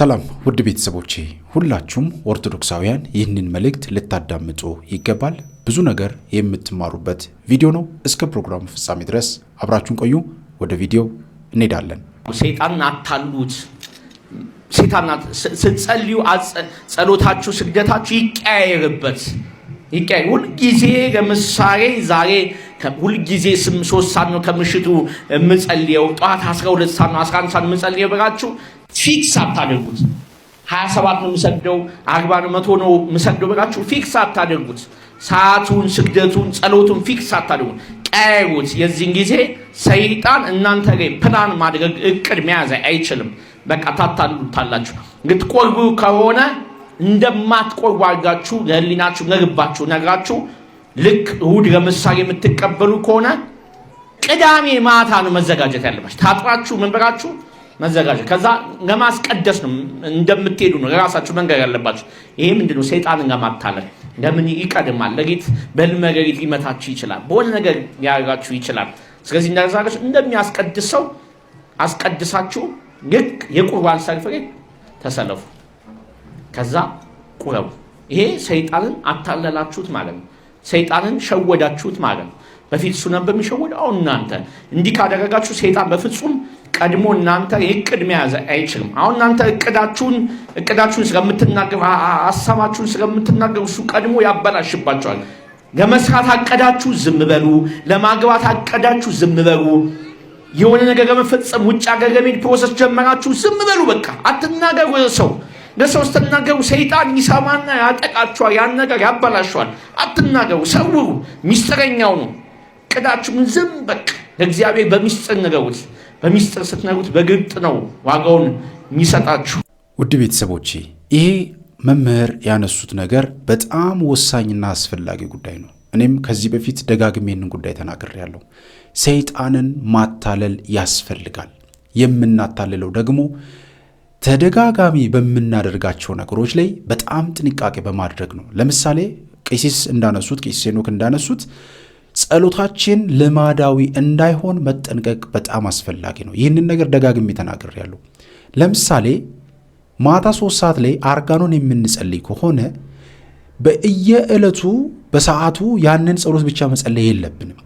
ሰላም ውድ ቤተሰቦቼ ሁላችሁም ኦርቶዶክሳውያን ይህንን መልእክት ልታዳምጡ ይገባል። ብዙ ነገር የምትማሩበት ቪዲዮ ነው። እስከ ፕሮግራሙ ፍጻሜ ድረስ አብራችሁን ቆዩ። ወደ ቪዲዮ እንሄዳለን። ሰይጣንን አታሉት። ሰይጣናት ስትጸልዩ ጸሎታችሁ ስግደታችሁ ይቀያየርበት። ሁል ጊዜ ለምሳሌ ዛሬ ሁል ጊዜ 3 ሰዓት ነው ከምሽቱ የምጸልየው፣ ጠዋት 12 ሰዓት ነው 11 ሰዓት የምጸልየው ብላችሁ ፊክስ አታደርጉት። 27 ነው የምሰግደው 40 ነው 100 ነው የምሰግደው ብላችሁ ፊክስ አታደርጉት። ሰዓቱን፣ ስግደቱን፣ ጸሎቱን ፊክስ አታደርጉት፣ ቀያይሩት። የዚህን ጊዜ ሰይጣን እናንተ ላይ ፕላን ማድረግ እቅድ መያዝ አይችልም። በቃ ታታሉታላችሁ። ልትቆርቡ ከሆነ እንደማትቆርቡ አድርጋችሁ ለህሊናችሁ ለልባችሁ ነግራችሁ ልክ እሑድ ለምሳሌ የምትቀበሉ ከሆነ ቅዳሜ ማታ ነው መዘጋጀት ያለባችሁ። ታጥራችሁ መንበራችሁ መዘጋጀት፣ ከዛ ለማስቀደስ ነው እንደምትሄዱ ነው ለራሳችሁ መንገር ያለባችሁ። ይሄ ምንድነው? ሰይጣንን ለማታለል። ለምን ይቀድማል? ለጌት በህልመ ሌሊት ሊመታችሁ ይችላል፣ በሆነ ነገር ሊያደርጋችሁ ይችላል። ስለዚህ እንደዛጋችሁ እንደሚያስቀድስ ሰው አስቀድሳችሁ ልክ የቁርባን ሰልፍ ላይ ተሰለፉ፣ ከዛ ቁረቡ። ይሄ ሰይጣንን አታለላችሁት ማለት ነው። ሰይጣንን ሸወዳችሁት ማለት ነው። በፊት እሱ ነበር የሚሸወድ። አሁን እናንተ እንዲህ ካደረጋችሁ ሰይጣን በፍጹም ቀድሞ እናንተ እቅድ መያዝ አይችልም። አሁን እናንተ እቅዳችሁን ስለምትናገሩ ሐሳባችሁን ስለምትናገሩ እሱ ቀድሞ ያበላሽባችኋል። ለመስራት አቀዳችሁ ዝም በሉ፣ ለማግባት አቀዳችሁ ዝም በሉ፣ የሆነ ነገር ለመፈጸም ውጭ ሀገር ለመሄድ ፕሮሰስ ጀመራችሁ ዝም በሉ። በቃ አትናገሩ። ለሰው ስትናገሩ ሰይጣን ይሰማና ያጠቃችኋል፣ ያን ነገር ያበላሽዋል። አትናገሩ፣ ሰውሩ። ሚስጥረኛው ነው። እቅዳችሁን ዝም በቃ ለእግዚአብሔር በሚስጥር ንገሩት። በሚስጥር ስትነግሩት በግልጥ ነው ዋጋውን የሚሰጣችሁ። ውድ ቤተሰቦቼ ይሄ መምህር ያነሱት ነገር በጣም ወሳኝና አስፈላጊ ጉዳይ ነው። እኔም ከዚህ በፊት ደጋግሜ ይህንን ጉዳይ ተናግሬያለሁ። ሰይጣንን ማታለል ያስፈልጋል። የምናታልለው ደግሞ ተደጋጋሚ በምናደርጋቸው ነገሮች ላይ በጣም ጥንቃቄ በማድረግ ነው። ለምሳሌ ቄስ ሄኖክ እንዳነሱት ጸሎታችን ልማዳዊ እንዳይሆን መጠንቀቅ በጣም አስፈላጊ ነው። ይህንን ነገር ደጋግሜ ተናግሬያለሁ። ለምሳሌ ማታ 3 ሰዓት ላይ አርጋኖን የምንጸልይ ከሆነ በየዕለቱ በሰዓቱ ያንን ጸሎት ብቻ መጸለይ የለብንም።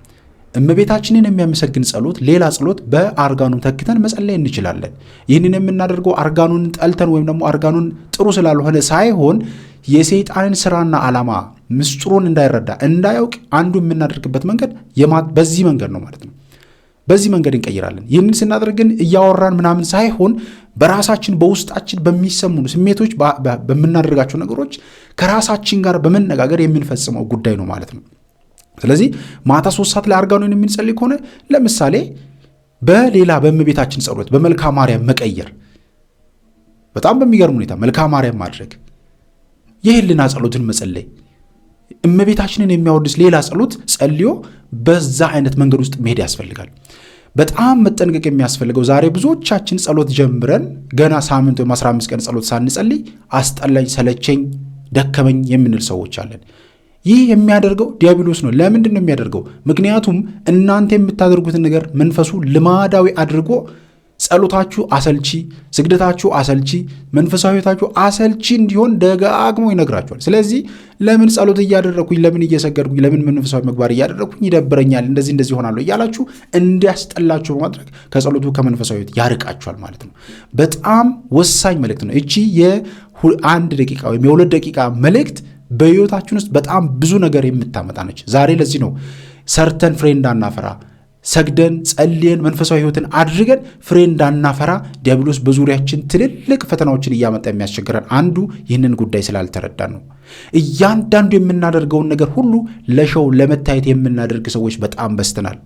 እመቤታችንን የሚያመሰግን ጸሎት፣ ሌላ ጸሎት በአርጋኑን ተክተን መጸለይ እንችላለን። ይህንን የምናደርገው አርጋኑን ጠልተን ወይም ደግሞ አርጋኑን ጥሩ ስላልሆነ ሳይሆን የሰይጣንን ስራና ዓላማ ምስጢሩን እንዳይረዳ እንዳያውቅ አንዱ የምናደርግበት መንገድ በዚህ መንገድ ነው ማለት ነው። በዚህ መንገድ እንቀይራለን። ይህንን ስናደርግ ግን እያወራን ምናምን ሳይሆን በራሳችን በውስጣችን በሚሰሙን ስሜቶች በምናደርጋቸው ነገሮች ከራሳችን ጋር በመነጋገር የምንፈጽመው ጉዳይ ነው ማለት ነው። ስለዚህ ማታ 3 ሰዓት ላይ አርጋኖን የምንጸልይ ከሆነ ለምሳሌ በሌላ በእመቤታችን ጸሎት በመልካ ማርያም መቀየር፣ በጣም በሚገርም ሁኔታ መልካ ማርያም ማድረግ፣ የህልና ጸሎትን መጸለይ፣ እመቤታችንን የሚያወድስ ሌላ ጸሎት ጸልዮ በዛ አይነት መንገድ ውስጥ መሄድ ያስፈልጋል። በጣም መጠንቀቅ የሚያስፈልገው ዛሬ ብዙዎቻችን ጸሎት ጀምረን ገና ሳምንት ወይም 15 ቀን ጸሎት ሳንጸልይ አስጠላኝ፣ ሰለቸኝ፣ ደከመኝ የምንል ሰዎች አለን። ይህ የሚያደርገው ዲያብሎስ ነው። ለምንድን ነው የሚያደርገው? ምክንያቱም እናንተ የምታደርጉትን ነገር መንፈሱ ልማዳዊ አድርጎ ጸሎታችሁ አሰልቺ፣ ስግደታችሁ አሰልቺ፣ መንፈሳዊ ሕይወታችሁ አሰልቺ እንዲሆን ደጋግሞ ይነግራችኋል። ስለዚህ ለምን ጸሎት እያደረግኩኝ፣ ለምን እየሰገድኩኝ፣ ለምን መንፈሳዊ ምግባር እያደረግኩኝ ይደብረኛል፣ እንደዚህ ይሆናለሁ እያላችሁ እንዲያስጠላችሁ በማድረግ ከጸሎቱ ከመንፈሳዊ ሕይወት ያርቃችኋል ማለት ነው። በጣም ወሳኝ መልእክት ነው። እቺ የ1 ደቂቃ ወይም የ2 ደቂቃ መልእክት በሕይወታችን ውስጥ በጣም ብዙ ነገር የምታመጣ ነች። ዛሬ ለዚህ ነው ሰርተን ፍሬ እንዳናፈራ፣ ሰግደን ጸልየን መንፈሳዊ ሕይወትን አድርገን ፍሬ እንዳናፈራ ዲያብሎስ በዙሪያችን ትልልቅ ፈተናዎችን እያመጣ የሚያስቸግረን አንዱ ይህንን ጉዳይ ስላልተረዳን ነው። እያንዳንዱ የምናደርገውን ነገር ሁሉ ለሸው ለመታየት የምናደርግ ሰዎች በጣም በዝተናል።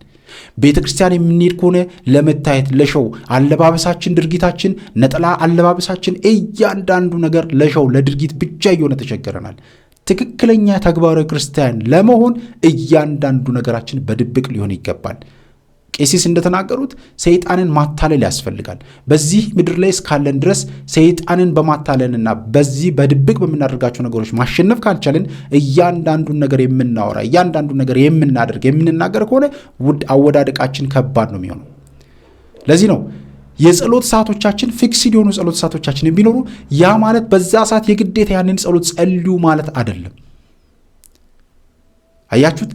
ቤተ ክርስቲያን የምንሄድ ከሆነ ለመታየት ለሸው፣ አለባበሳችን፣ ድርጊታችን፣ ነጠላ አለባበሳችን፣ እያንዳንዱ ነገር ለሸው ለድርጊት ብቻ እየሆነ ተቸገረናል። ትክክለኛ ተግባራዊ ክርስቲያን ለመሆን እያንዳንዱ ነገራችን በድብቅ ሊሆን ይገባል። ቄሲስ እንደተናገሩት ሰይጣንን ማታለል ያስፈልጋል። በዚህ ምድር ላይ እስካለን ድረስ ሰይጣንን በማታለልና በዚህ በድብቅ በምናደርጋቸው ነገሮች ማሸነፍ ካልቻለን እያንዳንዱን ነገር የምናወራ፣ እያንዳንዱን ነገር የምናደርግ፣ የምንናገር ከሆነ አወዳደቃችን ከባድ ነው የሚሆነው። ለዚህ ነው የጸሎት ሰዓቶቻችን ፊክስድ የሆኑ ጸሎት ሰዓቶቻችን ቢኖሩ ያ ማለት በዛ ሰዓት የግዴታ ያንን ጸሎት ጸልዩ ማለት አይደለም። አያችሁት?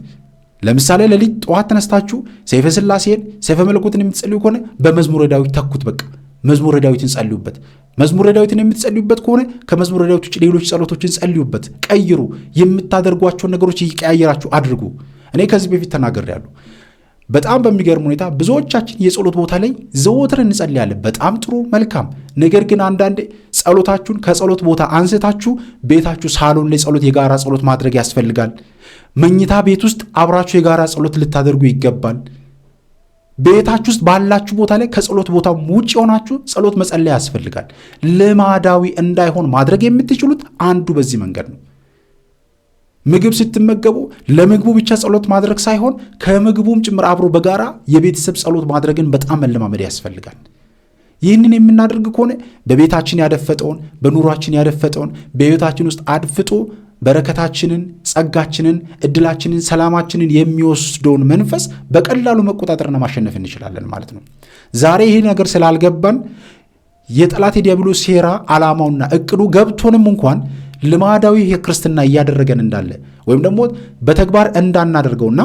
ለምሳሌ ሌሊት ጠዋት ተነስታችሁ ሰይፈ ሥላሴን ሰይፈ መለኮትን የምትጸልዩ ከሆነ በመዝሙረ ዳዊት ተኩት። በቃ መዝሙረ ዳዊትን ጸልዩበት። መዝሙረ ዳዊትን የምትጸልዩበት ከሆነ ከመዝሙረ ዳዊት ውጭ ሌሎች ጸሎቶችን ጸልዩበት። ቀይሩ። የምታደርጓቸውን ነገሮች እየቀያየራችሁ አድርጉ። እኔ ከዚህ በፊት ተናግሬያለሁ። በጣም በሚገርም ሁኔታ ብዙዎቻችን የጸሎት ቦታ ላይ ዘወትር እንጸልያለን። በጣም ጥሩ መልካም። ነገር ግን አንዳንዴ ጸሎታችሁን ከጸሎት ቦታ አንስታችሁ ቤታችሁ ሳሎን ላይ ጸሎት የጋራ ጸሎት ማድረግ ያስፈልጋል። መኝታ ቤት ውስጥ አብራችሁ የጋራ ጸሎት ልታደርጉ ይገባል። ቤታችሁ ውስጥ ባላችሁ ቦታ ላይ ከጸሎት ቦታ ውጭ ሆናችሁ ጸሎት መጸለይ ያስፈልጋል። ልማዳዊ እንዳይሆን ማድረግ የምትችሉት አንዱ በዚህ መንገድ ነው። ምግብ ስትመገቡ ለምግቡ ብቻ ጸሎት ማድረግ ሳይሆን ከምግቡም ጭምር አብሮ በጋራ የቤተሰብ ጸሎት ማድረግን በጣም መለማመድ ያስፈልጋል። ይህንን የምናደርግ ከሆነ በቤታችን ያደፈጠውን በኑሯችን ያደፈጠውን በሕይወታችን ውስጥ አድፍጦ በረከታችንን፣ ጸጋችንን፣ እድላችንን፣ ሰላማችንን የሚወስደውን መንፈስ በቀላሉ መቆጣጠርና ማሸነፍ እንችላለን ማለት ነው። ዛሬ ይህ ነገር ስላልገባን የጠላት የዲያብሎስ ሴራ ዓላማውና እቅዱ ገብቶንም እንኳን ልማዳዊ የክርስትና እያደረገን እንዳለ ወይም ደግሞ በተግባር እንዳናደርገውና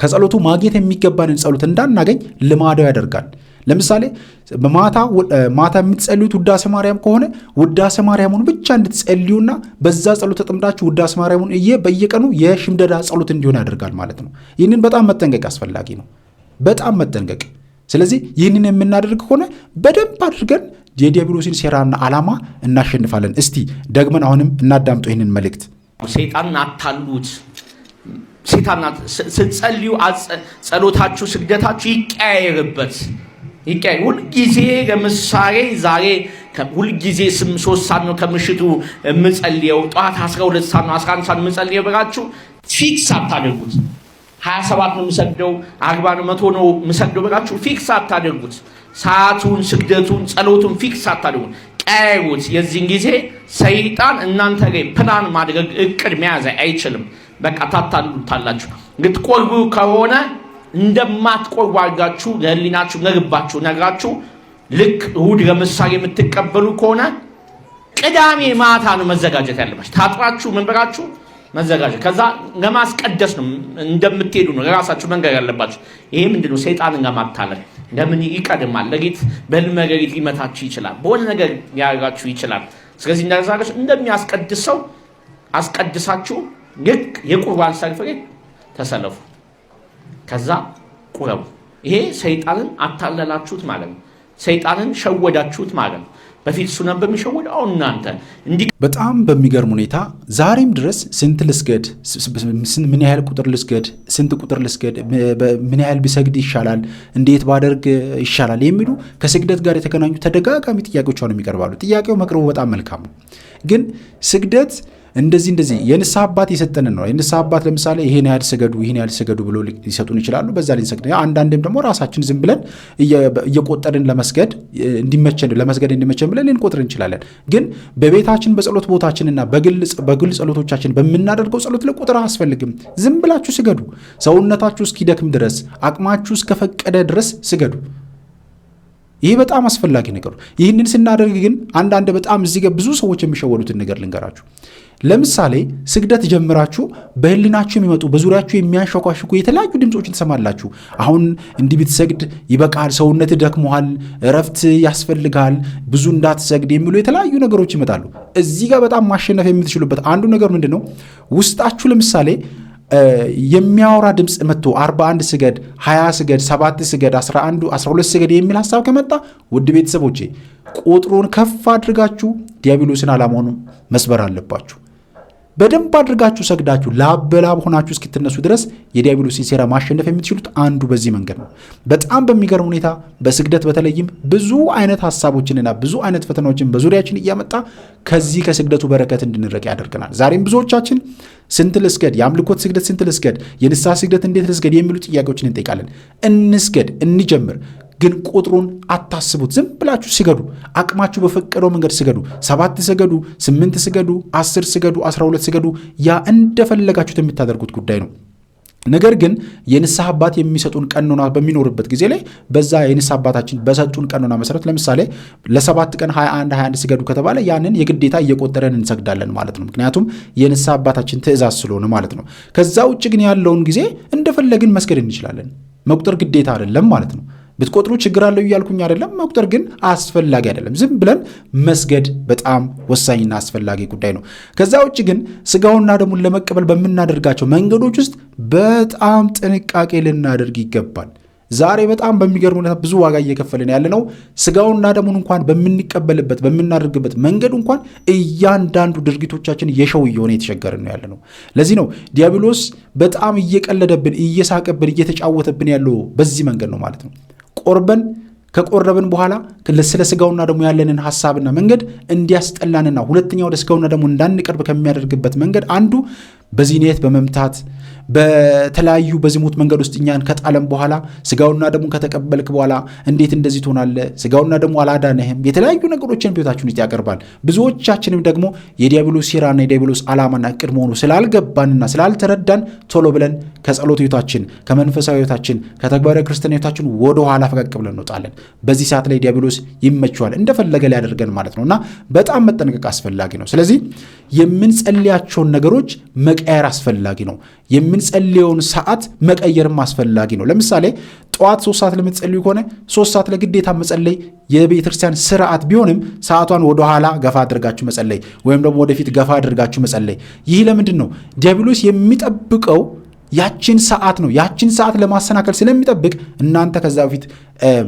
ከጸሎቱ ማግኘት የሚገባንን ጸሎት እንዳናገኝ ልማዳዊ ያደርጋል። ለምሳሌ ማታ የምትጸልዩት ውዳሴ ማርያም ከሆነ ውዳሴ ማርያሙን ብቻ እንድትጸልዩና በዛ ጸሎት ተጠምዳችሁ ውዳሴ ማርያሙን በየቀኑ የሽምደዳ ጸሎት እንዲሆን ያደርጋል ማለት ነው። ይህንን በጣም መጠንቀቅ አስፈላጊ ነው። በጣም መጠንቀቅ። ስለዚህ ይህንን የምናደርግ ከሆነ በደንብ አድርገን የዲያብሎስን ሴራና ዓላማ እናሸንፋለን። እስቲ ደግመን አሁንም እናዳምጡ ይህንን መልእክት። ሰይጣንን አታሉት። ሰይጣናት ስትጸልዩ ጸሎታችሁ ስግደታችሁ ይቀያየርበት። ሁልጊዜ ለምሳሌ ዛሬ ሁልጊዜ 3 ሰዓት ነው ከምሽቱ የምጸልየው፣ ጠዋት 12 ሰዓት ነው 11 ሰዓት የምጸልየው ብላችሁ ፊክስ አታደርጉት። 27 ነው የምሰግደው፣ 40 ነው 100 ነው የምሰግደው ብላችሁ ፊክስ አታደርጉት። ሰዓቱን፣ ስግደቱን፣ ጸሎቱን ፊክስ አታደርጉት። ቀያይሩት። የዚህን ጊዜ ሰይጣን እናንተ ላይ ፕላን ማድረግ እቅድ መያዝ አይችልም። በቃ ታታሉታላችሁ። ልትቆርቡ ከሆነ እንደማትቆርቡ አድርጋችሁ ለህሊናችሁ ነግባችሁ ነግራችሁ ልክ እሑድ ለምሳሌ የምትቀበሉ ከሆነ ቅዳሜ ማታ ነው መዘጋጀት ያለባችሁ። ታጥራችሁ ምን ብላችሁ መዘጋጀት። ከዛ ለማስቀደስ ነው እንደምትሄዱ ነው ለራሳችሁ መንገድ ያለባችሁ። ይሄ ምንድነው? ሰይጣንን ለማታለል። ለምን ይቀድማል? ለጌት በህልመ ሌሊት ሊመታችሁ ይችላል። በሆነ ነገር ሊያደርጋችሁ ይችላል። ስለዚህ እንደሚያስቀድስ ሰው አስቀድሳችሁ ልክ የቁርባን ሰልፍ ላይ ተሰለፉ። ከዛ ቁረቡ። ይሄ ሰይጣንን አታለላችሁት ማለት ነው። ሰይጣንን ሸወዳችሁት ማለት ነው። በፊት እሱ ነበር የሚሸወድ፣ አሁን እናንተ እንዲህ። በጣም በሚገርም ሁኔታ ዛሬም ድረስ ስንት ልስገድ፣ ምን ያህል ቁጥር ልስገድ፣ ስንት ቁጥር ልስገድ፣ ምን ያህል ብሰግድ ይሻላል፣ እንዴት ባደርግ ይሻላል የሚሉ ከስግደት ጋር የተገናኙ ተደጋጋሚ ጥያቄዎች አሁንም ይቀርባሉ። ጥያቄው መቅረቡ በጣም መልካም ነው። ግን ስግደት እንደዚህ የንስሐ አባት የሰጠንን ነው። የንስሐ አባት ለምሳሌ ይሄን ያህል ስገዱ ብሎ ሊሰጡን ይችላሉ። በዛ ላይ እንሰግድ። አንዳንዴም ደግሞ ራሳችን ዝም ብለን እየቆጠርን ለመስገድ እንዲመቸን ብለን ልንቆጥር እንችላለን። ግን በቤታችን በጸሎት ቦታችንና በግል ጸሎቶቻችን በምናደርገው ጸሎት ላይ ቁጥር አያስፈልግም። ዝም ብላችሁ ስገዱ። ሰውነታችሁ እስኪደክም ድረስ፣ አቅማችሁ እስከፈቀደ ድረስ ስገዱ። ይህ በጣም አስፈላጊ ነገር ነው። ይህንን ስናደርግ ግን አንዳንድ በጣም እዚህ ጋር ብዙ ሰዎች የሚሸወዱትን ነገር ልንገራችሁ። ለምሳሌ ስግደት ጀምራችሁ በህሊናችሁ የሚመጡ በዙሪያችሁ የሚያንሸኳሽኩ የተለያዩ ድምፆችን ትሰማላችሁ። አሁን እንዲህ ብትሰግድ ይበቃል፣ ሰውነት ደክሞሃል፣ እረፍት ያስፈልጋል፣ ብዙ እንዳትሰግድ የሚሉ የተለያዩ ነገሮች ይመጣሉ። እዚህ ጋር በጣም ማሸነፍ የምትችሉበት አንዱ ነገር ምንድን ነው? ውስጣችሁ ለምሳሌ የሚያወራ ድምፅ መጥቶ 41 ስገድ፣ 20 ስገድ፣ 7 ስገድ፣ 11 12 ስገድ የሚል ሐሳብ ከመጣ ውድ ቤተሰቦቼ ቁጥሩን ከፍ አድርጋችሁ ዲያብሎስን ዓላማውን መስበር አለባችሁ። በደንብ አድርጋችሁ ሰግዳችሁ ላብ በላብ ሆናችሁ እስክትነሱ ድረስ የዲያብሎስን ሴራ ማሸነፍ የምትችሉት አንዱ በዚህ መንገድ ነው። በጣም በሚገርም ሁኔታ በስግደት በተለይም ብዙ አይነት ሐሳቦችንና ብዙ አይነት ፈተናዎችን በዙሪያችን እያመጣ ከዚህ ከስግደቱ በረከት እንድንርቅ ያደርገናል። ዛሬም ብዙዎቻችን ስንት ልስገድ፣ የአምልኮት ስግደት ስንት ልስገድ፣ የንስሐ ስግደት እንዴት ልስገድ የሚሉ ጥያቄዎችን እንጠይቃለን። እንስገድ፣ እንጀምር። ግን ቁጥሩን አታስቡት። ዝም ብላችሁ ስገዱ። አቅማችሁ በፈቀደው መንገድ ስገዱ። 7 ስገዱ፣ 8 ስገዱ፣ 10 ስገዱ፣ 12 ስገዱ። ያ እንደፈለጋችሁት የምታደርጉት ጉዳይ ነው። ነገር ግን የንስሐ አባት የሚሰጡን ቀኖና በሚኖርበት ጊዜ ላይ በዛ የንስሐ አባታችን በሰጡን ቀኖና መሰረት ለምሳሌ ለ7 ቀን 21 ስገዱ ከተባለ ያንን የግዴታ እየቆጠረን እንሰግዳለን ማለት ነው። ምክንያቱም የንስሐ አባታችን ትእዛዝ ስለሆነ ማለት ነው። ከዛ ውጭ ግን ያለውን ጊዜ እንደፈለግን መስገድ እንችላለን። መቁጠር ግዴታ አይደለም ማለት ነው። ብትቆጥሩ ችግር አለው እያልኩኝ አይደለም። መቁጠር ግን አስፈላጊ አይደለም። ዝም ብለን መስገድ በጣም ወሳኝና አስፈላጊ ጉዳይ ነው። ከዛ ውጭ ግን ስጋውና ደሙን ለመቀበል በምናደርጋቸው መንገዶች ውስጥ በጣም ጥንቃቄ ልናደርግ ይገባል። ዛሬ በጣም በሚገርም ሁኔታ ብዙ ዋጋ እየከፈልን ያለነው ስጋውና ደሙን እንኳን በምንቀበልበት በምናደርግበት መንገድ እንኳን እያንዳንዱ ድርጊቶቻችን የሸው እየሆነ የተቸገርን ነው ያለነው። ለዚህ ነው ዲያብሎስ በጣም እየቀለደብን እየሳቀብን እየተጫወተብን ያለው በዚህ መንገድ ነው ማለት ነው። ከቆረብን በኋላ ስለ ስጋውና ደሙ ያለንን ሐሳብና መንገድ እንዲያስጠላንና ሁለተኛ ወደ ስጋውና ደሙ እንዳንቀርብ ከሚያደርግበት መንገድ አንዱ በዚህነት በመምታት በተለያዩ በዝሙት መንገድ ውስጥ እኛን ከጣለም በኋላ ስጋውና ደሙን ከተቀበልክ በኋላ እንዴት እንደዚህ ትሆናለህ? ስጋውና ደሙ አላዳነህም። የተለያዩ ነገሮችን ቤታችን ውስጥ ያቀርባል። ብዙዎቻችንም ደግሞ የዲያብሎስ ሴራና የዲያብሎስ ዓላማና እቅድ መሆኑ ስላልገባንና ስላልተረዳን ቶሎ ብለን ከጸሎት ሕይወታችን፣ ከመንፈሳዊ ሕይወታችን፣ ከተግባረ ክርስትና ሕይወታችን ወደ ኋላ ፈቀቅ ብለን እንወጣለን። በዚህ ሰዓት ላይ ዲያብሎስ ይመቸዋል እንደፈለገ ሊያደርገን ማለት ነውና በጣም መጠንቀቅ አስፈላጊ ነው። ስለዚህ የምንጸልያቸውን ነገሮች መቀየር አስፈላጊ ነው። የምንጸልየውን ሰዓት መቀየርም አስፈላጊ ነው። ለምሳሌ ጠዋት 3 ሰዓት ለምትጸልዩ ከሆነ 3 ሰዓት ለግዴታ መጸለይ የቤተ ክርስቲያን ስርዓት ቢሆንም ሰዓቷን ወደ ኋላ ገፋ አድርጋችሁ መጸለይ ወይም ደግሞ ወደፊት ገፋ አድርጋችሁ መጸለይ። ይህ ለምንድን ነው? ዲያብሎስ የሚጠብቀው ያችን ሰዓት ነው። ያችን ሰዓት ለማሰናከል ስለሚጠብቅ እናንተ ከዛ በፊት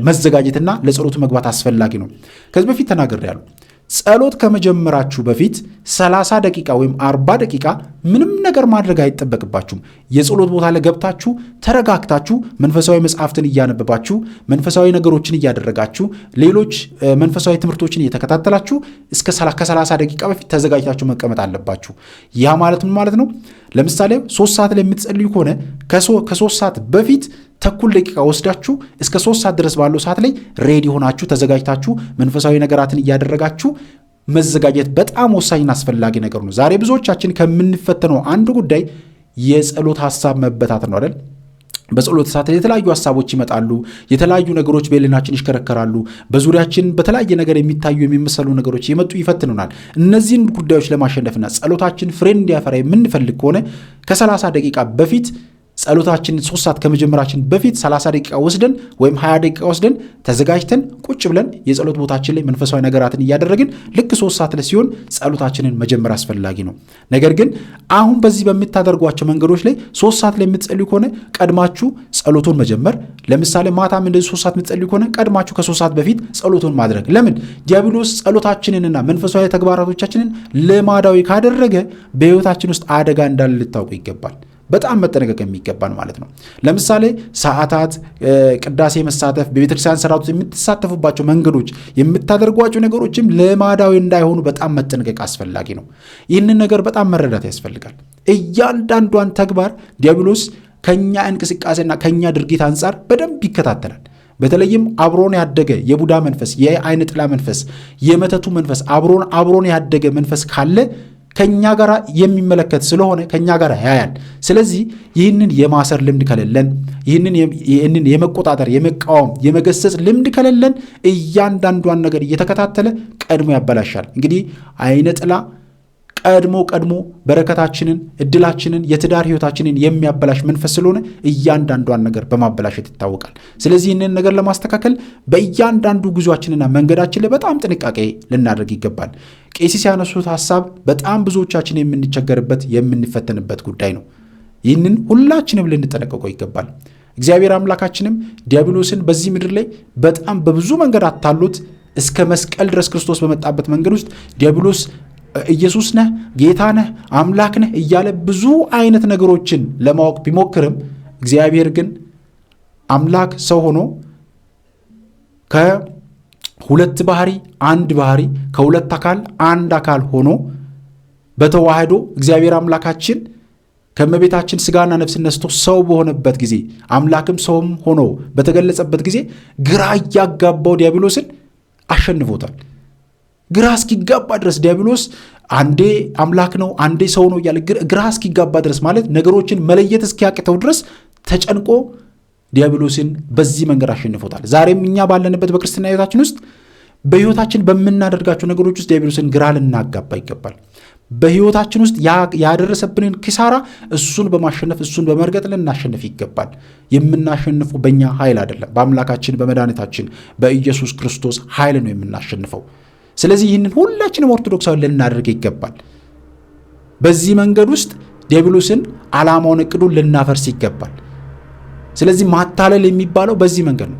መዘጋጀትና ለጸሎቱ መግባት አስፈላጊ ነው። ከዚህ በፊት ተናግሬያለሁ። ጸሎት ከመጀመራችሁ በፊት 30 ደቂቃ ወይም 40 ደቂቃ ምንም ነገር ማድረግ አይጠበቅባችሁም። የጸሎት ቦታ ላይ ገብታችሁ ተረጋግታችሁ መንፈሳዊ መጽሐፍትን እያነበባችሁ መንፈሳዊ ነገሮችን እያደረጋችሁ ሌሎች መንፈሳዊ ትምህርቶችን እየተከታተላችሁ ከ30 ደቂቃ በፊት ተዘጋጅታችሁ መቀመጥ አለባችሁ። ያ ማለት ምን ማለት ነው? ለምሳሌ 3 ሰዓት ላይ የምትጸልዩ ከሆነ ከ3 ሰዓት በፊት ተኩል ደቂቃ ወስዳችሁ እስከ 3 ሰዓት ድረስ ባለው ሰዓት ላይ ሬዲ ሆናችሁ ተዘጋጅታችሁ መንፈሳዊ ነገራትን እያደረጋችሁ መዘጋጀት በጣም ወሳኝና አስፈላጊ ነገር ነው። ዛሬ ብዙዎቻችን ከምንፈተነው አንዱ ጉዳይ የጸሎት ሐሳብ መበታት ነው አይደል? በጸሎት ሰዓት የተለያዩ ሐሳቦች ይመጣሉ። የተለያዩ ነገሮች በልናችን ይሽከረከራሉ። በዙሪያችን በተለያየ ነገር የሚታዩ የሚመሰሉ ነገሮች የመጡ ይፈትኑናል። እነዚህን ጉዳዮች ለማሸነፍና ጸሎታችን ፍሬ እንዲያፈራ የምንፈልግ ከሆነ ከ30 ደቂቃ በፊት ጸሎታችን 3 ሰዓት ከመጀመራችን በፊት 30 ደቂቃ ወስደን ወይም 20 ደቂቃ ወስደን ተዘጋጅተን ቁጭ ብለን የጸሎት ቦታችን ላይ መንፈሳዊ ነገራትን እያደረግን ልክ 3 ሰዓት ላይ ሲሆን ጸሎታችንን መጀመር አስፈላጊ ነው። ነገር ግን አሁን በዚህ በምታደርጓቸው መንገዶች ላይ 3 ሰዓት ላይ የምትጸልዩ ከሆነ ቀድማችሁ ጸሎቱን መጀመር። ለምሳሌ ማታም እንደዚህ 3 ሰዓት የምትጸልዩ ከሆነ ቀድማችሁ ከ3 ሰዓት በፊት ጸሎቱን ማድረግ። ለምን? ዲያብሎስ ጸሎታችንንና መንፈሳዊ ተግባራቶቻችንን ልማዳዊ ካደረገ በሕይወታችን ውስጥ አደጋ እንዳለ ልታውቁ ይገባል። በጣም መጠነቀቅ የሚገባን ማለት ነው። ለምሳሌ ሰዓታት፣ ቅዳሴ መሳተፍ፣ በቤተክርስቲያን ስርዓት የምትሳተፉባቸው መንገዶች፣ የምታደርጓቸው ነገሮችም ልማዳዊ እንዳይሆኑ በጣም መጠንቀቅ አስፈላጊ ነው። ይህንን ነገር በጣም መረዳት ያስፈልጋል። እያንዳንዷን ተግባር ዲያብሎስ ከኛ እንቅስቃሴና ከኛ ድርጊት አንጻር በደንብ ይከታተላል። በተለይም አብሮን ያደገ የቡዳ መንፈስ፣ የአይነ ጥላ መንፈስ፣ የመተቱ መንፈስ አብሮን ያደገ መንፈስ ካለ ከኛ ጋር የሚመለከት ስለሆነ ከኛ ጋር ያያል። ስለዚህ ይህንን የማሰር ልምድ ከሌለን፣ ይህንን የመቆጣጠር የመቃወም የመገሰጽ ልምድ ከሌለን እያንዳንዷን ነገር እየተከታተለ ቀድሞ ያበላሻል። እንግዲህ አይነ ጥላ ቀድሞ በረከታችንን፣ እድላችንን፣ የትዳር ህይወታችንን የሚያበላሽ መንፈስ ስለሆነ እያንዳንዷን ነገር በማበላሸት ይታወቃል። ስለዚህ ይህንን ነገር ለማስተካከል በእያንዳንዱ ጉዟችንና መንገዳችን ላይ በጣም ጥንቃቄ ልናደርግ ይገባል። ቄሲስ ያነሱት ሐሳብ በጣም ብዙዎቻችን የምንቸገርበት የምንፈተንበት ጉዳይ ነው። ይህንን ሁላችንም ልንጠነቀቀው ይገባል። እግዚአብሔር አምላካችንም ዲያብሎስን በዚህ ምድር ላይ በጣም በብዙ መንገድ አታሎት እስከ መስቀል ድረስ ክርስቶስ በመጣበት መንገድ ውስጥ ዲያብሎስ ኢየሱስ ነህ፣ ጌታ ነህ፣ አምላክ ነህ እያለ ብዙ አይነት ነገሮችን ለማወቅ ቢሞክርም እግዚአብሔር ግን አምላክ ሰው ሆኖ ከሁለት ባህሪ አንድ ባህሪ ከሁለት አካል አንድ አካል ሆኖ በተዋህዶ እግዚአብሔር አምላካችን ከመቤታችን ስጋና ነፍስ ነስቶ ሰው በሆነበት ጊዜ አምላክም ሰውም ሆኖ በተገለጸበት ጊዜ ግራ እያጋባው ዲያብሎስን አሸንፎታል። ግራ እስኪጋባ ድረስ ዲያብሎስ አንዴ አምላክ ነው አንዴ ሰው ነው እያለ ግራ እስኪጋባ ድረስ ማለት ነገሮችን መለየት እስኪያቅተው ድረስ ተጨንቆ ዲያብሎስን በዚህ መንገድ አሸንፎታል። ዛሬም እኛ ባለንበት በክርስትና ሕይወታችን ውስጥ በሕይወታችን በምናደርጋቸው ነገሮች ውስጥ ዲያብሎስን ግራ ልናጋባ ይገባል። በሕይወታችን ውስጥ ያደረሰብንን ኪሳራ እሱን በማሸነፍ እሱን በመርገጥ ልናሸንፍ ይገባል። የምናሸንፈው በእኛ ኃይል አይደለም፣ በአምላካችን በመድኃኒታችን በኢየሱስ ክርስቶስ ኃይል ነው የምናሸንፈው። ስለዚህ ይህንን ሁላችንም ኦርቶዶክሳዊ ልናደርግ ይገባል። በዚህ መንገድ ውስጥ ዲያብሎስን ዓላማውን እቅዱን ልናፈርስ ይገባል። ስለዚህ ማታለል የሚባለው በዚህ መንገድ ነው።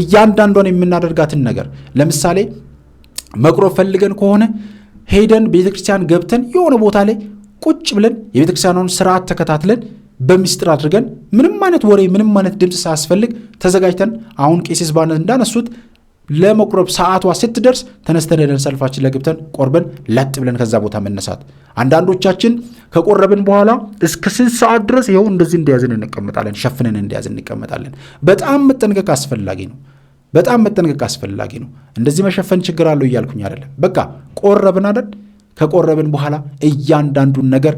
እያንዳንዷን የምናደርጋትን ነገር ለምሳሌ መቁረብ ፈልገን ከሆነ ሄደን ቤተክርስቲያን ገብተን የሆነ ቦታ ላይ ቁጭ ብለን የቤተክርስቲያኑን ስርዓት ተከታትለን በሚስጥር አድርገን ምንም አይነት ወሬ ምንም አይነት ድምፅ ሳያስፈልግ ተዘጋጅተን አሁን ቄስ ባነት እንዳነሱት ለመቁረብ ሰዓቷ ስትደርስ ተነስተን ሄደን ሰልፋችን ለገብተን ቆርበን ለጥ ብለን ከዛ ቦታ መነሳት። አንዳንዶቻችን ከቆረብን በኋላ እስከ 6 ሰዓት ድረስ ይኸው እንደዚህ እንዲያዝን እንቀመጣለን፣ ሸፍነን እንዲያዝን እንቀመጣለን። በጣም መጠንቀቅ አስፈላጊ ነው። በጣም መጠንቀቅ አስፈላጊ ነው። እንደዚህ መሸፈን ችግር አለው እያልኩኝ አይደለም። በቃ ቆረብን አይደል? ከቆረብን በኋላ እያንዳንዱን ነገር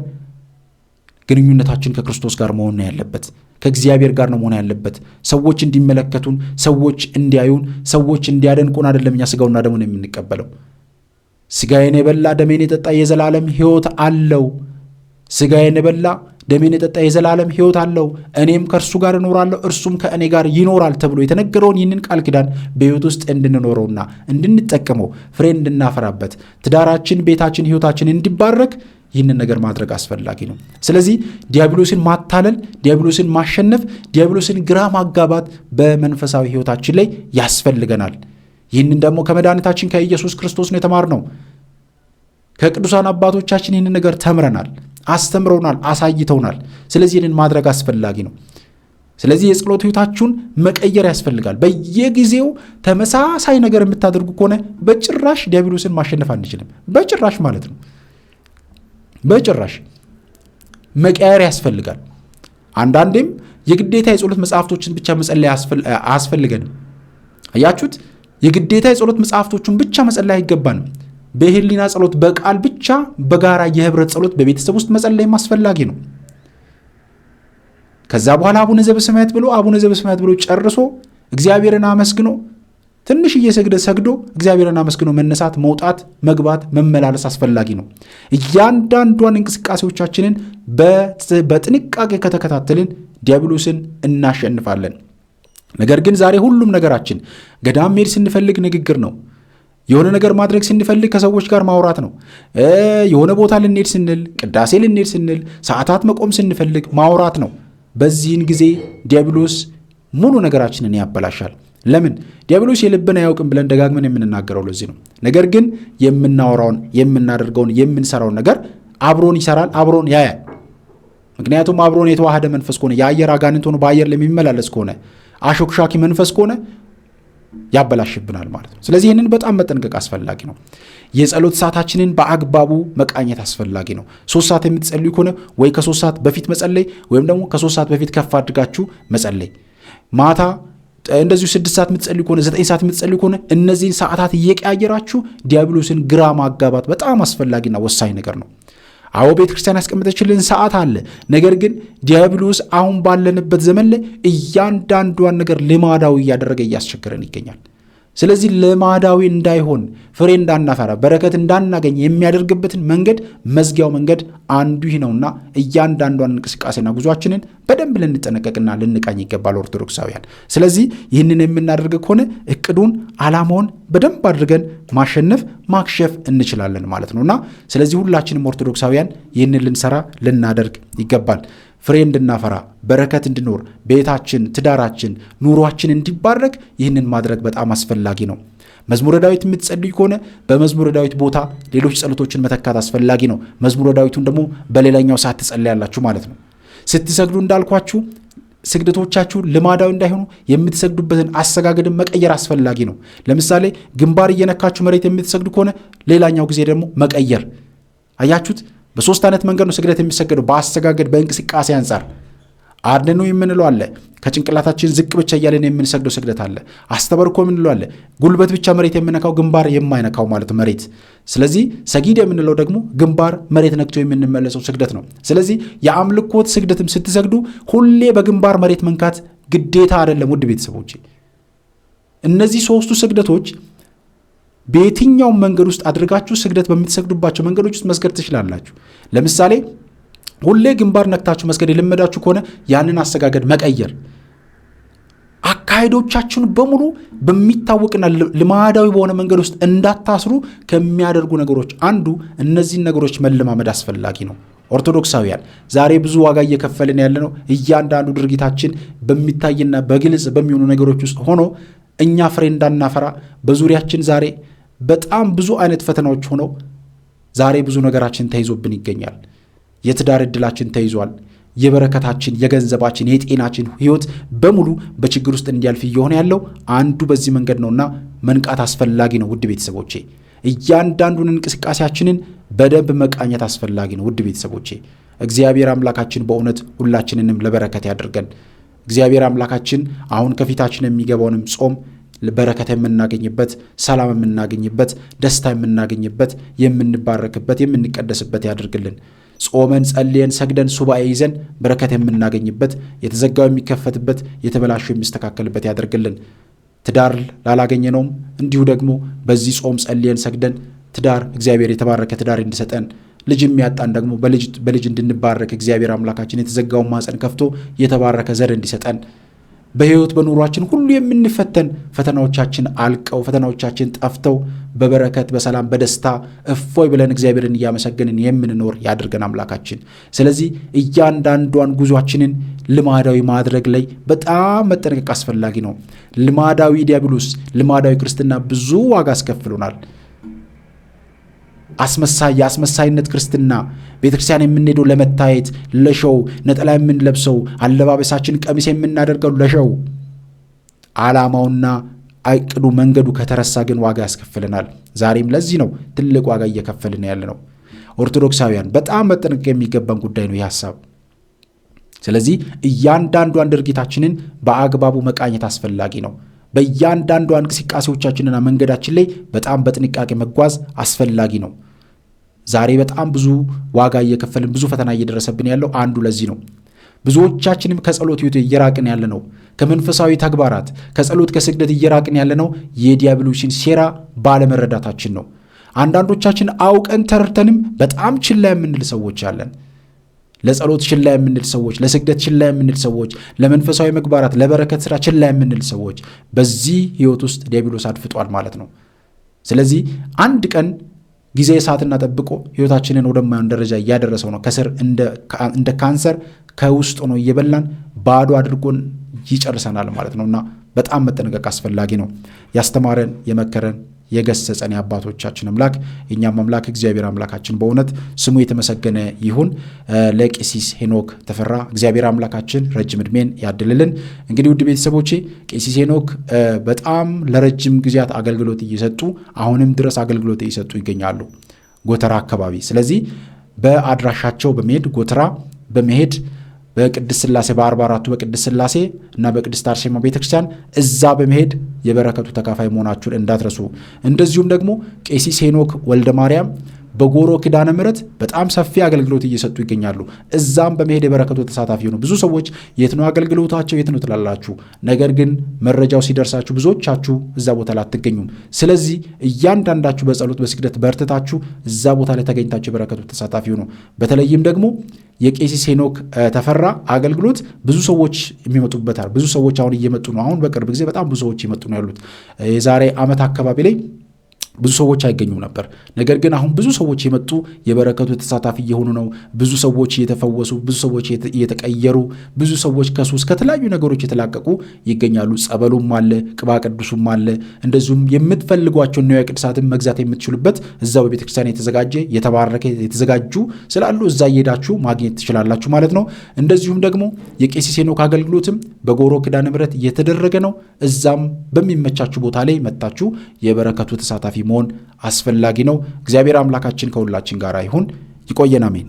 ግንኙነታችን ከክርስቶስ ጋር መሆን ነው ያለበት፣ ከእግዚአብሔር ጋር ነው መሆን ያለበት። ሰዎች እንዲመለከቱን፣ ሰዎች እንዲያዩን፣ ሰዎች እንዲያደንቁን አይደለም እኛ ስጋውና ደሙን የምንቀበለው። ስጋዬን የበላ ደሜን የጠጣ የዘላለም ሕይወት አለው። ስጋዬን የበላ ደሜን የጠጣ የዘላለም ሕይወት አለው፣ እኔም ከእርሱ ጋር እኖራለሁ እርሱም ከእኔ ጋር ይኖራል ተብሎ የተነገረውን ይህንን ቃል ኪዳን በሕይወት ውስጥ እንድንኖረውና እንድንጠቀመው ፍሬ እንድናፈራበት ትዳራችን፣ ቤታችን፣ ሕይወታችን እንዲባረክ ይህንን ነገር ማድረግ አስፈላጊ ነው። ስለዚህ ዲያብሎስን ማታለል፣ ዲያብሎስን ማሸነፍ፣ ዲያብሎስን ግራ ማጋባት በመንፈሳዊ ሕይወታችን ላይ ያስፈልገናል። ይህንን ደግሞ ከመድኃኒታችን ከኢየሱስ ክርስቶስ ነው የተማርነው። ከቅዱሳን አባቶቻችን ይህንን ነገር ተምረናል፣ አስተምረውናል፣ አሳይተውናል። ስለዚህ ይህንን ማድረግ አስፈላጊ ነው። ስለዚህ የጸሎት ሕይወታችሁን መቀየር ያስፈልጋል። በየጊዜው ተመሳሳይ ነገር የምታደርጉ ከሆነ በጭራሽ ዲያብሎስን ማሸነፍ አንችልም። በጭራሽ ማለት ነው። በጭራሽ መቀየር ያስፈልጋል። አንዳንዴም የግዴታ የጸሎት መጽሐፍቶችን ብቻ መጸለይ አያስፈልገንም። አያችሁት? የግዴታ የጸሎት መጽሐፍቶችን ብቻ መጸለይ አይገባንም። በህሊና ጸሎት፣ በቃል ብቻ በጋራ የህብረት ጸሎት በቤተሰብ ውስጥ መጸለይ አስፈላጊ ነው። ከዛ በኋላ አቡነ ዘበሰማያት ብሎ ጨርሶ እግዚአብሔርን አመስግኖ ትንሽዬ ስግደት ሰግዶ እግዚአብሔርን አመስግኖ መነሳት፣ መውጣት፣ መግባት፣ መመላለስ አስፈላጊ ነው። እያንዳንዷን እንቅስቃሴዎቻችንን በጥንቃቄ ከተከታተልን ዲያብሎስን እናሸንፋለን። ነገር ግን ዛሬ ሁሉም ነገራችን ገዳም መሄድ ስንፈልግ ንግግር ነው። የሆነ ነገር ማድረግ ስንፈልግ ከሰዎች ጋር ማውራት ነው። የሆነ ቦታ ልንሄድ ስንል፣ ቅዳሴ ልንሄድ ስንል፣ ሰዓታት መቆም ስንፈልግ ማውራት ነው። በዚህን ጊዜ ዲያብሎስ ሙሉ ነገራችንን ያበላሻል። ለምን? ዲያብሎስ የልብን አያውቅም ብለን ደጋግመን የምንናገረው ለዚህ ነው። ነገር ግን የምናወራውን፣ የምናደርገውን፣ የምንሰራውን ነገር አብሮን ይሰራል፣ አብሮን ያያል። ምክንያቱም አብሮን የተዋሃደ መንፈስ ከሆነ፣ የአየር አጋንንት ሆኖ በአየር ለሚመላለስ ከሆነ፣ አሾክሻኪ መንፈስ ከሆነ ያበላሽብናል ማለት ነው። ስለዚህ ይህንን በጣም መጠንቀቅ አስፈላጊ ነው። የጸሎት ሰዓታችንን በአግባቡ መቃኘት አስፈላጊ ነው። 3 ሰዓት የምትጸልዩ ከሆነ ወይ ከ3 ሰዓት በፊት መጸለይ ወይም ደግሞ ከ3 ሰዓት በፊት ከፍ አድርጋችሁ መጸለይ። ማታ እንደዚሁ 6 ሰዓት የምትጸልዩ ከሆነ 9 ሰዓት የምትጸልዩ ከሆነ እነዚህን ሰዓታት እየቀያየራችሁ ዲያብሎስን ግራ ማጋባት በጣም አስፈላጊና ወሳኝ ነገር ነው። አዎ ቤተ ክርስቲያን ያስቀመጠችልን ሰዓት አለ። ነገር ግን ዲያብሎስ አሁን ባለንበት ዘመን ላይ እያንዳንዷን ነገር ልማዳዊ እያደረገ እያስቸገረን ይገኛል። ስለዚህ ልማዳዊ እንዳይሆን፣ ፍሬ እንዳናፈራ፣ በረከት እንዳናገኝ የሚያደርግበትን መንገድ፣ መዝጊያው መንገድ አንዱ ይህ ነውና እያንዳንዷን እንቅስቃሴና ጉዟችንን በደንብ ልንጠነቀቅና ልንቃኝ ይገባል ኦርቶዶክሳውያን። ስለዚህ ይህንን የምናደርግ ከሆነ እቅዱን፣ ዓላማውን በደንብ አድርገን ማሸነፍ፣ ማክሸፍ እንችላለን ማለት ነውና ስለዚህ ሁላችንም ኦርቶዶክሳውያን ይህንን ልንሰራ ልናደርግ ይገባል። ፍሬ እንድናፈራ፣ በረከት እንድኖር፣ ቤታችን፣ ትዳራችን፣ ኑሯችን እንዲባረክ ይህንን ማድረግ በጣም አስፈላጊ ነው። መዝሙረ ዳዊት የምትጸልዩ ከሆነ በመዝሙረ ዳዊት ቦታ ሌሎች ጸሎቶችን መተካት አስፈላጊ ነው። መዝሙረ ዳዊቱን ደግሞ በሌላኛው ሰዓት ትጸልያላችሁ ማለት ነው። ስትሰግዱ እንዳልኳችሁ ስግደቶቻችሁ ልማዳዊ እንዳይሆኑ የምትሰግዱበትን አሰጋገድን መቀየር አስፈላጊ ነው። ለምሳሌ ግንባር እየነካችሁ መሬት የምትሰግዱ ከሆነ ሌላኛው ጊዜ ደግሞ መቀየር። አያችሁት? በ3 አይነት መንገድ ነው ስግደት የሚሰገደው በአሰጋገድ በእንቅስቃሴ አንጻር። አድኖ የምንለው አለ። ከጭንቅላታችን ዝቅ ብቻ እያለን የምንሰግደው ስግደት አለ። አስተበርኮ የምንለው አለ። ጉልበት ብቻ መሬት የምነካው ግንባር የማይነካው ማለት መሬት። ስለዚህ ሰጊድ የምንለው ደግሞ ግንባር መሬት ነክቶ የምንመለሰው ስግደት ነው። ስለዚህ የአምልኮት ስግደትም ስትሰግዱ ሁሌ በግንባር መሬት መንካት ግዴታ አይደለም። ውድ ቤተሰቦቼ እነዚህ ሶስቱ ስግደቶች በየትኛውም መንገድ ውስጥ አድርጋችሁ ስግደት በምትሰግዱባቸው መንገዶች ውስጥ መስገድ ትችላላችሁ። ለምሳሌ ሁሌ ግንባር ነክታችሁ መስገድ የለመዳችሁ ከሆነ ያንን አሰጋገድ መቀየር፣ አካሄዶቻችሁን በሙሉ በሚታወቅና ልማዳዊ በሆነ መንገድ ውስጥ እንዳታስሩ ከሚያደርጉ ነገሮች አንዱ እነዚህን ነገሮች መለማመድ አስፈላጊ ነው። ኦርቶዶክሳውያን ዛሬ ብዙ ዋጋ እየከፈልን ያለነው እያንዳንዱ ድርጊታችን በሚታይና በግልጽ በሚሆኑ ነገሮች ውስጥ ሆኖ እኛ ፍሬ እንዳናፈራ በዙሪያችን ዛሬ በጣም ብዙ አይነት ፈተናዎች ሆነው ዛሬ ብዙ ነገራችን ተይዞብን ይገኛል። የትዳር ዕድላችን ተይዟል። የበረከታችን፣ የገንዘባችን፣ የጤናችን ሕይወት በሙሉ በችግር ውስጥ እንዲያልፍ እየሆነ ያለው አንዱ በዚህ መንገድ ነውና መንቃት አስፈላጊ ነው። ውድ ቤተሰቦቼ እያንዳንዱን እንቅስቃሴያችንን በደንብ መቃኘት አስፈላጊ ነው። ውድ ቤተሰቦቼ እግዚአብሔር አምላካችን በእውነት ሁላችንንም ለበረከት ያድርገን። እግዚአብሔር አምላካችን አሁን ከፊታችን የሚገባውንም ጾም በረከት የምናገኝበት፣ ሰላም የምናገኝበት፣ ደስታ የምናገኝበት፣ የምንባረክበት፣ የምንቀደስበት ያድርግልን። ጾመን ጸልየን ሰግደን ሱባኤ ይዘን በረከት የምናገኝበት፣ የተዘጋው የሚከፈትበት፣ የተበላሹ የሚስተካከልበት ያድርግልን። ትዳር ላላገኘነውም እንዲሁ ደግሞ በዚህ ጾም ጸልየን ሰግደን ትዳር እግዚአብሔር የተባረከ ትዳር እንዲሰጠን፣ ልጅ የሚያጣን ደግሞ በልጅ እንድንባረክ እግዚአብሔር አምላካችን የተዘጋውን ማፀን ከፍቶ የተባረከ ዘር እንዲሰጠን፣ በሕይወት በኑሯችን ሁሉ የምንፈተን ፈተናዎቻችን አልቀው ፈተናዎቻችን ጠፍተው በበረከት በሰላም በደስታ እፎይ ብለን እግዚአብሔርን እያመሰገንን የምንኖር ያድርገን አምላካችን። ስለዚህ እያንዳንዷን ጉዟችንን ልማዳዊ ማድረግ ላይ በጣም መጠንቀቅ አስፈላጊ ነው። ልማዳዊ ዲያብሎስ፣ ልማዳዊ ክርስትና ብዙ ዋጋ አስከፍሎናል። የአስመሳይነት ክርስትና፣ ቤተክርስቲያን የምንሄደው ለመታየት፣ ለሸው፣ ነጠላ የምንለብሰው፣ አለባበሳችን ቀሚስ የምናደርገው ለሸው፣ ዓላማውና አይቅዱ መንገዱ ከተረሳ ግን ዋጋ ያስከፍለናል። ዛሬም ለዚህ ነው ትልቅ ዋጋ እየከፈልን ያለ ነው። ኦርቶዶክሳውያን በጣም መጠንቀቅ የሚገባን ጉዳይ ነው ይህ ሐሳብ። ስለዚህ እያንዳንዷን ድርጊታችንን በአግባቡ መቃኘት አስፈላጊ ነው። በእያንዳንዷ እንቅስቃሴዎቻችንና መንገዳችን ላይ በጣም በጥንቃቄ መጓዝ አስፈላጊ ነው። ዛሬ በጣም ብዙ ዋጋ እየከፈልን ብዙ ፈተና እየደረሰብን ያለው አንዱ ለዚህ ነው። ብዙዎቻችንም ከጸሎት ሕይወት እየራቅን ያለ ነው። ከመንፈሳዊ ተግባራት ከጸሎት ከስግደት እየራቅን ያለ ነው የዲያብሎስን ሴራ ባለመረዳታችን ነው። አንዳንዶቻችን አውቀን ተረድተንም በጣም ችላ የምንል ሰዎች አለን። ለጸሎት ችላ የምንል ሰዎች፣ ለስግደት ችላ የምንል ሰዎች፣ ለመንፈሳዊ ምግባራት ለበረከት ሥራ ችላ የምንል ሰዎች በዚህ ሕይወት ውስጥ ዲያብሎስ አድፍጧል ማለት ነው። ስለዚህ አንድ ቀን ጊዜ ሰዓትና ጠብቆ ሕይወታችንን ወደማይሆን ደረጃ እያደረሰው ነው። ከስር እንደ ካንሰር ከውስጥ ሆኖ እየበላን ባዶ አድርጎን ይጨርሰናል ማለት ነውና በጣም መጠንቀቅ አስፈላጊ ነው። ያስተማረን የመከረን የገሰጸን የአባቶቻችን አምላክ የእኛም አምላክ እግዚአብሔር አምላካችን በእውነት ስሙ የተመሰገነ ይሁን። ለቄሲስ ሄኖክ ተፈራ እግዚአብሔር አምላካችን ረጅም ዕድሜን ያድልልን። እንግዲህ ውድ ቤተሰቦቼ ቄሲስ ሄኖክ በጣም ለረጅም ጊዜያት አገልግሎት እየሰጡ አሁንም ድረስ አገልግሎት እየሰጡ ይገኛሉ ጎተራ አካባቢ። ስለዚህ በአድራሻቸው በመሄድ ጎተራ በመሄድ በቅድስት ሥላሴ በ44ቱ በቅድስት ሥላሴ እና በቅድስት አርሴማ ቤተክርስቲያን እዛ በመሄድ የበረከቱ ተካፋይ መሆናችሁን እንዳትረሱ። እንደዚሁም ደግሞ ቄሲስ ሄኖክ ወልደ ማርያም በጎሮ ኪዳነ ምሕረት በጣም ሰፊ አገልግሎት እየሰጡ ይገኛሉ። እዛም በመሄድ የበረከቱ ተሳታፊ ሆኑ። ብዙ ሰዎች የት ነው አገልግሎታቸው የት ነው ትላላችሁ። ነገር ግን መረጃው ሲደርሳችሁ ብዙዎቻችሁ እዛ ቦታ ላይ አትገኙም። ስለዚህ እያንዳንዳችሁ በጸሎት በስግደት በርትታችሁ እዛ ቦታ ላይ ተገኝታችሁ የበረከቱ ተሳታፊ ሆኑ። በተለይም ደግሞ የቄሲስ ሄኖክ ተፈራ አገልግሎት ብዙ ሰዎች የሚመጡበታል። ብዙ ሰዎች አሁን እየመጡ ነው። አሁን በቅርብ ጊዜ በጣም ብዙ ሰዎች እየመጡ ነው ያሉት። የዛሬ ዓመት አካባቢ ላይ ብዙ ሰዎች አይገኙም ነበር። ነገር ግን አሁን ብዙ ሰዎች የመጡ የበረከቱ ተሳታፊ እየሆኑ ነው። ብዙ ሰዎች እየተፈወሱ፣ ብዙ ሰዎች እየተቀየሩ፣ ብዙ ሰዎች ከሱስ ከተለያዩ ነገሮች የተላቀቁ ይገኛሉ። ጸበሉም አለ፣ ቅባ ቅዱሱም አለ። እንደዚሁም የምትፈልጓቸውን ንዋየ ቅድሳትን መግዛት የምትችሉበት እዛው በቤተክርስቲያን የተዘጋጀ የተባረከ የተዘጋጁ ስላሉ እዛ እየሄዳችሁ ማግኘት ትችላላችሁ ማለት ነው። እንደዚሁም ደግሞ የቄሲስ ሄኖክ አገልግሎትም በጎሮ ኪዳነ ምሕረት እየተደረገ ነው። እዛም በሚመቻችሁ ቦታ ላይ መጣችሁ የበረከቱ ተሳታፊ መሆን አስፈላጊ ነው። እግዚአብሔር አምላካችን ከሁላችን ጋር ይሁን። ይቆየን። አሜን።